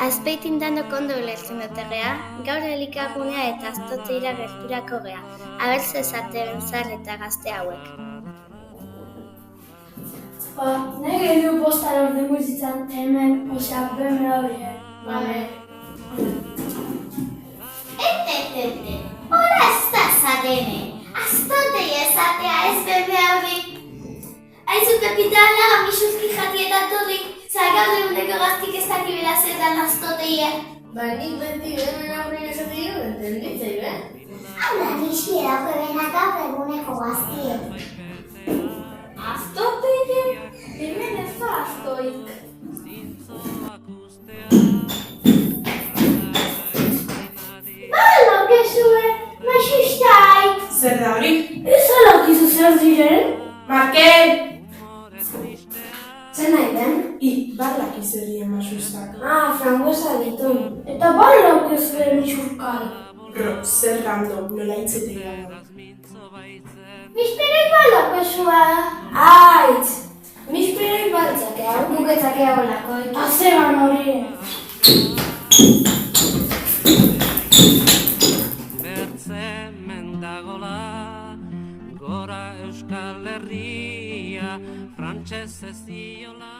Azpeitin danok ondo ulertzen dute gea, gaur elikagunea eta aztoteira gerturako gea, aber zezaten zar eta gazte hauek. Nahi gehi du postan orden guzitzan hemen, osea, beme horien. Hora ez da zarene, aztotei ezatea ez bebe hori. Aizu kapitala, misulki jatietan torrik, gaur eguneko gaztik ez dakibela zer dan aztoteia. Nik beti hemen aurrein esatik entenditzei, Hau da, nixi erako ebenak gaur eguneko gaztiek. Aztoteie? Hemen ez da aztoik. Balo, kezue, maixustai. Zer da hori? Ez alakizu zer diren? Markel! Zer nahi den? Balak izerrien masustak. Frangoesa ditun. Eta balo kezue misurkai. Zer random, nola hitzetik gara. Misperek balo, kezua. Aitz! Misperoi baltzakea, guketzakea bolako. Eta zeban hori. Mendagola, gora Euskal Herria, frantsesez diola.